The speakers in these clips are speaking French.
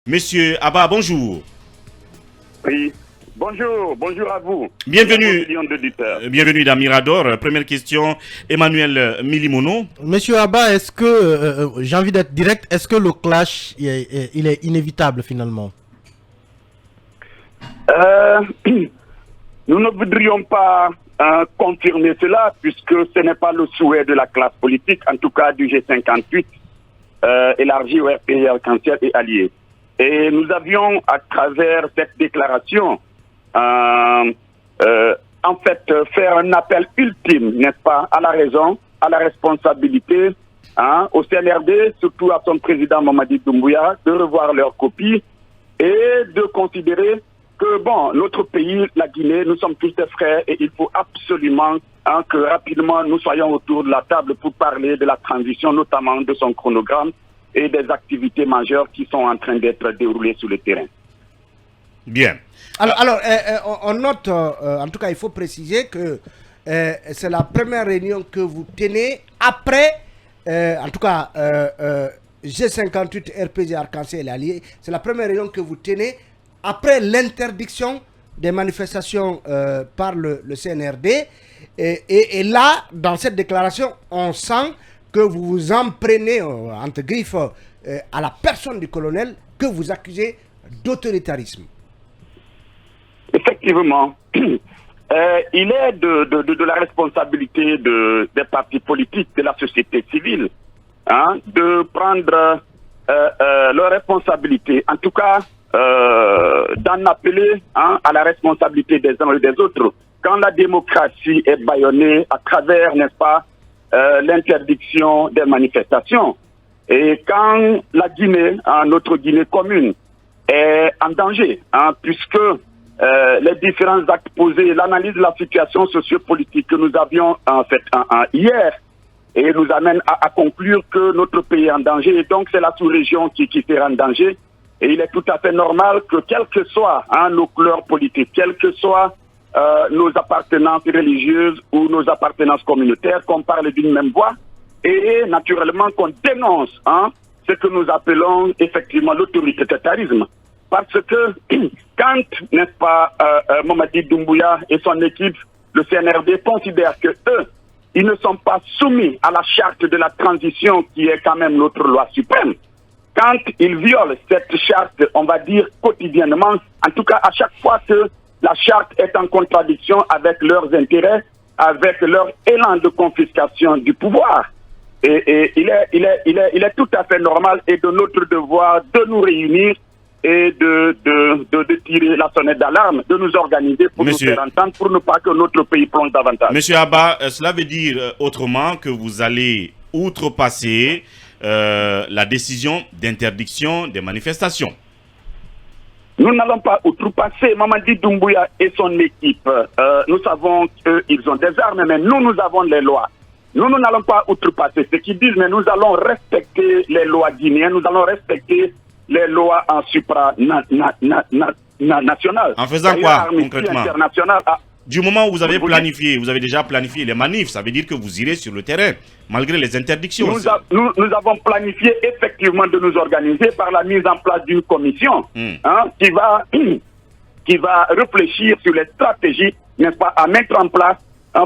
Monsieur Abba, bonjour. Oui, bonjour à vous. Bienvenue, Bienvenue dans Mirador. Première question, Emmanuel Milimono. Monsieur Abba, est-ce que, j'ai envie d'être direct, est-ce que le clash, il est inévitable finalement? Nous ne voudrions pas confirmer cela puisque ce n'est pas le souhait de la classe politique, en tout cas du G58, élargi au RPI Arc-en-Ciel et alliés. Et nous avions, à travers cette déclaration, en fait, faire un appel ultime, n'est-ce pas, à la raison, à la responsabilité, au CNRD, surtout à son président Mamadi Doumbouya, de revoir leurs copies et de considérer que, bon, notre pays, la Guinée, nous sommes tous des frères et il faut absolument que rapidement nous soyons autour de la table pour parler de la transition, notamment de son chronogramme et des activités majeures qui sont en train d'être déroulées sur le terrain. Bien. Alors on note, en tout cas, il faut préciser que c'est la première réunion que vous tenez après, en tout cas, G58, RPG Arc-en-Ciel et Alliés, c'est la première réunion que vous tenez après l'interdiction des manifestations par le CNRD. Et là, dans cette déclaration, on sent que vous vous en prenez, entre griffes, à la personne du colonel que vous accusez d'autoritarisme. Effectivement, il est de la responsabilité des partis politiques, de la société civile, de prendre leurs responsabilités, en tout cas d'en appeler à la responsabilité des uns et des autres. Quand la démocratie est bâillonnée à travers, n'est-ce pas, l'interdiction des manifestations, et quand la Guinée, notre Guinée commune, est en danger, puisque les différents actes posés, l'analyse de la situation sociopolitique que nous avions en fait hier, et nous amène à conclure que notre pays est en danger, et donc c'est la sous-région qui est en danger, et il est tout à fait normal que quelles que soient nos couleurs politiques, quelles que soient nos appartenances religieuses ou nos appartenances communautaires, qu'on parle d'une même voix, et naturellement qu'on dénonce ce que nous appelons effectivement l'autoritarisme. Parce que quand, n'est-ce pas, Mamadi Doumbouya et son équipe, le CNRD, considèrent que eux, ils ne sont pas soumis à la charte de la transition qui est quand même notre loi suprême. Quand ils violent cette charte, on va dire quotidiennement, en tout cas à chaque fois que la charte est en contradiction avec leurs intérêts, avec leur élan de confiscation du pouvoir. Et il est tout à fait normal et de notre devoir de nous réunir et de tirer la sonnette d'alarme, de nous organiser pour nous faire entendre, pour ne pas que notre pays plonge davantage. Monsieur Abba, cela veut dire autrement que vous allez outrepasser la décision d'interdiction des manifestations. Nous n'allons pas outrepasser Mamadi Doumbouya et son équipe. Nous savons qu'ils ont des armes, mais nous avons les lois. Nous n'allons pas outrepasser ce qu'ils disent, mais nous allons respecter les lois guinéennes, nous allons respecter les lois en supranationales. En faisant quoi concrètement? Du moment où vous avez planifié, vous avez déjà planifié les manifs, ça veut dire que vous irez sur le terrain, malgré les interdictions. Nous avons planifié effectivement de nous organiser par la mise en place d'une commission qui va réfléchir sur les stratégies, n'est-ce pas, à mettre en place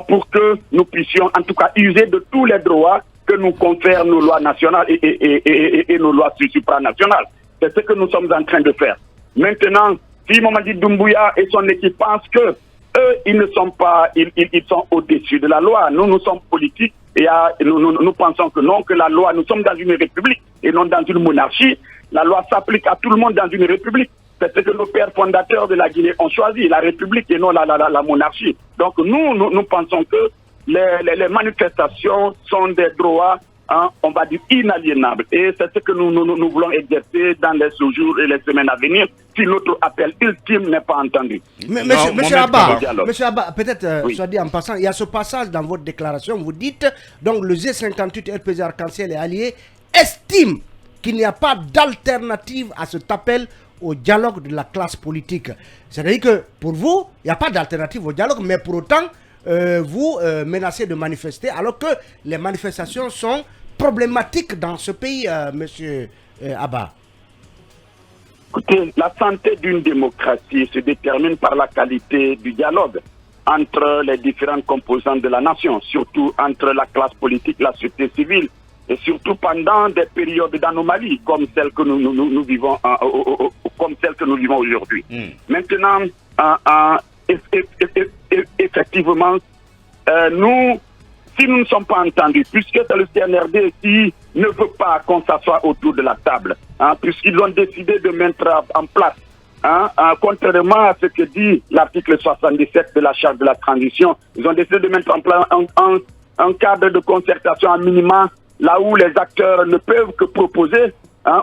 pour que nous puissions en tout cas user de tous les droits que nous confèrent nos lois nationales et nos lois supranationales. C'est ce que nous sommes en train de faire. Maintenant, si Mamadi Doumbouya et son équipe pensent que eux, ils ne sont pas, ils sont au-dessus de la loi. Nous sommes politiques et nous pensons que non, que la loi, nous sommes dans une république et non dans une monarchie. La loi s'applique à tout le monde dans une république. C'est ce que nos pères fondateurs de la Guinée ont choisi, la république et non la monarchie. Donc nous pensons que les manifestations sont des droits, on va dire, inaliénables. Et c'est ce que nous voulons exercer dans les jours et les semaines à venir, si notre appel ultime n'est pas entendu. Monsieur Abba, peut-être, soit dit en passant, il y a ce passage dans votre déclaration, vous dites, donc le G58 RPG Arc-en-Ciel et Alliés estime qu'il n'y a pas d'alternative à cet appel au dialogue de la classe politique. C'est-à-dire que pour vous, il n'y a pas d'alternative au dialogue, mais pour autant, vous menacez de manifester alors que les manifestations sont problématiques dans ce pays, monsieur Abba. Écoutez, la santé d'une démocratie se détermine par la qualité du dialogue entre les différentes composantes de la nation, surtout entre la classe politique, la société civile, et surtout pendant des périodes d'anomalie comme celle que nous vivons, comme celle que nous vivons aujourd'hui. Maintenant, effectivement, si nous ne sommes pas entendus, puisque c'est le CNRD qui ne veut pas qu'on s'assoie autour de la table, puisqu'ils ont décidé de mettre en place, contrairement à ce que dit l'article 77 de la Charte de la transition, ils ont décidé de mettre en place un cadre de concertation à minima, là où les acteurs ne peuvent que proposer.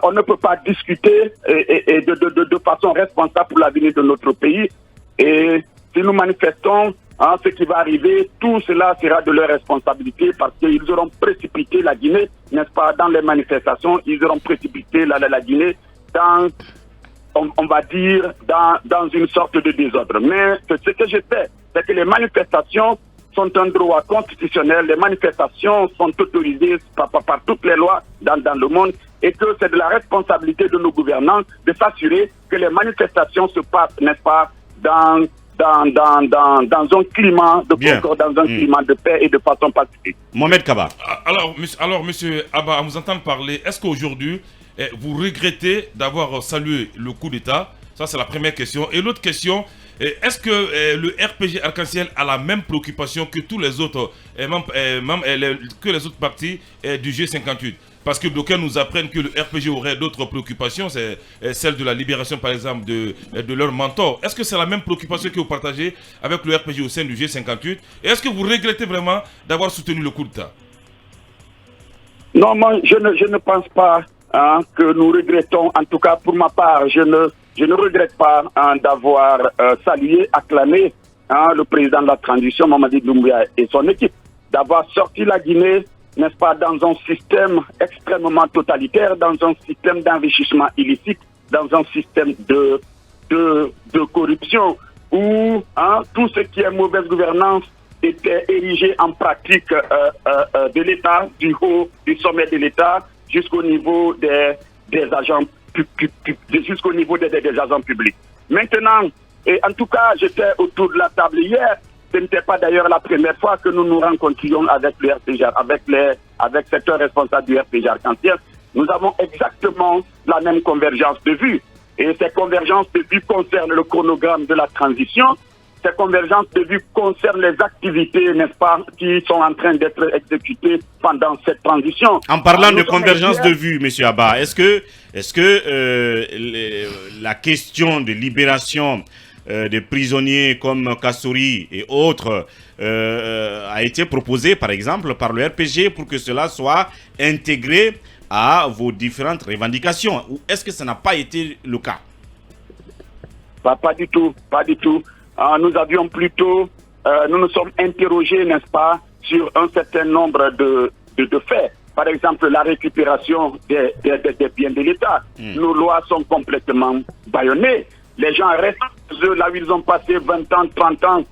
On ne peut pas discuter et de façon responsable pour l'avenir de notre pays. Et si nous manifestons ce qui va arriver, tout cela sera de leur responsabilité parce qu'ils auront précipité la Guinée, n'est-ce pas, dans les manifestations, ils auront précipité la Guinée dans, on va dire, dans une sorte de désordre. Mais ce que je sais, c'est que les manifestations sont un droit constitutionnel, les manifestations sont autorisées par toutes les lois dans le monde et que c'est de la responsabilité de nos gouvernants de s'assurer que les manifestations se passent, n'est-ce pas, dans un climat de concorde, dans un climat de paix et de façon pacifique. Mohamed Kaba. Alors, monsieur Abba, à vous entendre parler, est-ce qu'aujourd'hui, vous regrettez d'avoir salué le coup d'État? Ça, c'est la première question. Et l'autre question, est-ce que le RPG Arc-en-Ciel a la même préoccupation que tous les autres, que les autres partis du G58? Parce que d'aucuns nous apprennent que le RPG aurait d'autres préoccupations, c'est celle de la libération par exemple de leur mentor. Est-ce que c'est la même préoccupation que vous partagez avec le RPG au sein du G58? Et est-ce que vous regrettez vraiment d'avoir soutenu le coup d'État? Non, moi je ne pense pas que nous regrettons, en tout cas pour ma part, je ne regrette pas d'avoir salué, acclamé le président de la transition, Mamadi Doumbouya et son équipe, d'avoir sorti la Guinée, n'est-ce pas, dans un système extrêmement totalitaire, dans un système d'enrichissement illicite, dans un système de corruption, où tout ce qui est mauvaise gouvernance était érigé en pratique de l'État, du sommet de l'État, jusqu'au niveau des agents jusqu'au niveau des agents publics. Maintenant, et en tout cas, j'étais autour de la table hier. Ce n'était pas d'ailleurs la première fois que nous nous rencontrions avec le RPG, avec secteur responsable du RPG Arc-en-Ciel. Nous avons exactement la même convergence de vues. Et ces convergences de vues concernent le chronogramme de la transition. Ces convergences de vues concernent les activités, n'est-ce pas, qui sont en train d'être exécutées pendant cette transition. En parlant de convergence de vues, M. Abba, est-ce que la question de libération des prisonniers comme Kassouri et autres a été proposée, par exemple, par le RPG pour que cela soit intégré à vos différentes revendications? Ou est-ce que ça n'a pas été le cas? Pas du tout, pas du tout. Nous avions plutôt, nous nous sommes interrogés, n'est-ce pas, sur un certain nombre de faits. Par exemple, la récupération des biens de l'État. Nos lois sont complètement bâillonnées. Les gens restent là où ils ont passé 20 ans, 30 ans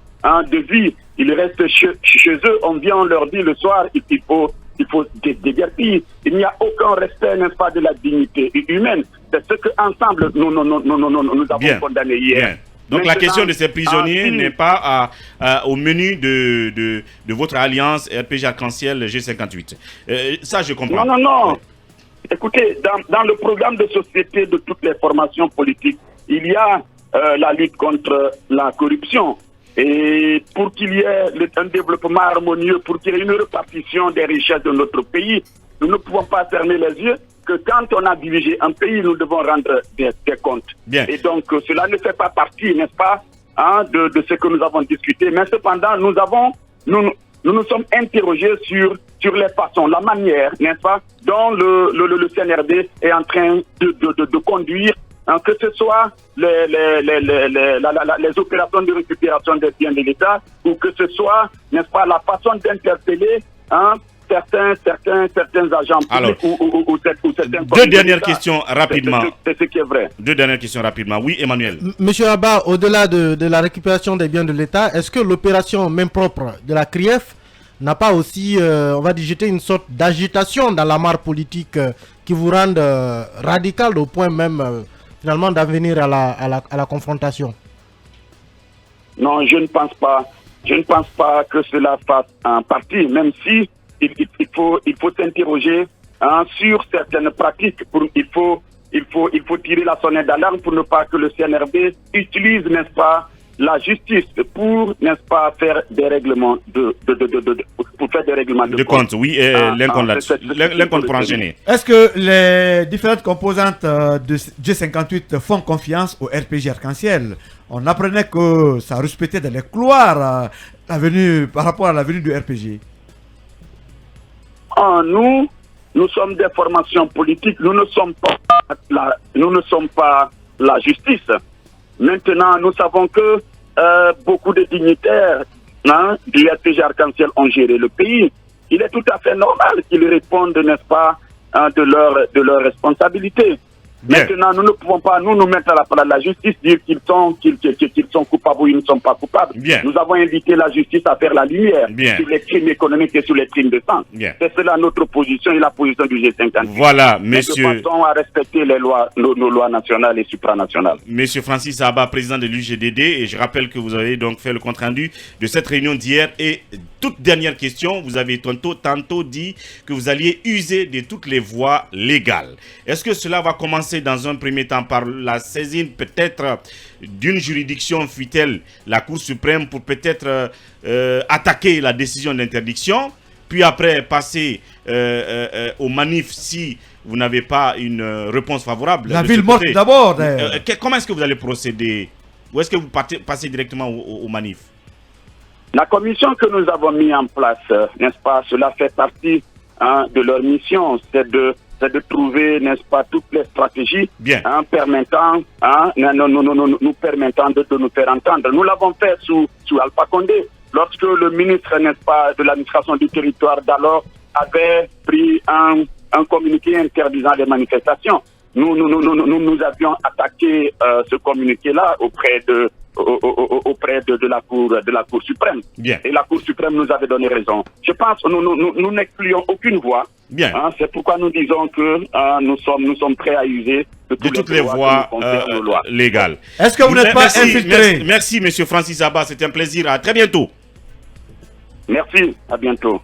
de vie. Ils restent chez eux. On vient, on leur dit le soir, il faut déguerpir. Il n'y a aucun respect, n'est-ce pas, de la dignité humaine. C'est ce que ensemble nous avons condamné hier. Bien. Donc la question de ces prisonniers n'est pas au menu de votre alliance RPG Arc-en-Ciel G58. Ça, je comprends. Non. Écoutez, dans le programme de société de toutes les formations politiques, il y a la lutte contre la corruption. Et pour qu'il y ait un développement harmonieux, pour qu'il y ait une répartition des richesses de notre pays, nous ne pouvons pas fermer les yeux que quand on a dirigé un pays, nous devons rendre des comptes. Bien. Et donc, cela ne fait pas partie, n'est-ce pas, de ce que nous avons discuté. Mais cependant, nous nous sommes interrogés sur les façons, la manière, n'est-ce pas, dont le CNRD est en train de conduire, que ce soit les opérations de récupération des biens de l'État, ou que ce soit, n'est-ce pas, la façon d'interpeller certains agents publics ou certains... Deux dernières questions rapidement. C'est ce qui est vrai. Deux dernières questions rapidement. Oui, Emmanuel. Monsieur Abba, au-delà de la récupération des biens de l'État, est-ce que l'opération main propre de la CRIEF n'a pas aussi, on va dire, jeté une sorte d'agitation dans la mare politique qui vous rende radical au point même finalement d'en venir à la confrontation? Non, je ne pense pas. Je ne pense pas que cela fasse un parti, même si il faut s'interroger sur certaines pratiques. Il faut tirer la sonnette d'alarme pour ne pas que le CNRB utilise, n'est-ce pas, la justice pour, n'est-ce pas, faire des règlements de compte. Oui, Lincoln pour enchaîner. Est-ce que les différentes composantes de G58 font confiance au RPG Arc-en-Ciel? On apprenait que ça respectait dans les couloirs par rapport à l'avenue du RPG. Nous sommes des formations politiques, nous ne sommes pas la justice. Maintenant, nous savons que beaucoup de dignitaires du RPG Arc-en-Ciel ont géré le pays. Il est tout à fait normal qu'ils répondent, n'est-ce pas, de leur responsabilité. Bien. Maintenant, nous ne pouvons pas nous mettre à la place de la justice, dire qu'ils sont coupables ou ils ne sont pas coupables. Bien. Nous avons invité la justice à faire la lumière Bien. sur les crimes économiques et sur les crimes de sang. Bien. C'est cela notre position et la position du G50. Voilà, Nous monsieur. passons à respecter les lois, nos lois nationales et supranationales. Monsieur Francis Abba, président de l'UGDD, et je rappelle que vous avez donc fait le compte-rendu de cette réunion d'hier. Et toute dernière question, vous avez tantôt dit que vous alliez user de toutes les voies légales. Est-ce que cela va commencer dans un premier temps par la saisine peut-être d'une juridiction, fût-elle la Cour suprême, pour peut-être attaquer la décision d'interdiction, puis après passer aux manifs si vous n'avez pas une réponse favorable? La ville morte d'abord. Comment est-ce que vous allez procéder? Ou est-ce que vous passez directement aux manifs? La commission que nous avons mis en place, n'est-ce pas, cela fait partie de leur mission, c'est de trouver, n'est-ce pas, toutes les stratégies permettant, nous permettant de nous faire entendre. Nous l'avons fait sous Alpha Condé, lorsque le ministre, n'est-ce pas, de l'administration du territoire d'alors avait pris un communiqué interdisant les manifestations. Nous avions attaqué ce communiqué-là auprès de la Cour suprême. Bien. Et la Cour suprême nous avait donné raison. Je pense que nous n'excluons aucune voie. Bien. C'est pourquoi nous disons que nous sommes prêts à user de toutes les voies légales. Est-ce que vous n'êtes pas infiltré? Merci, monsieur Francis Abba. C'était un plaisir. À très bientôt. Merci. À bientôt.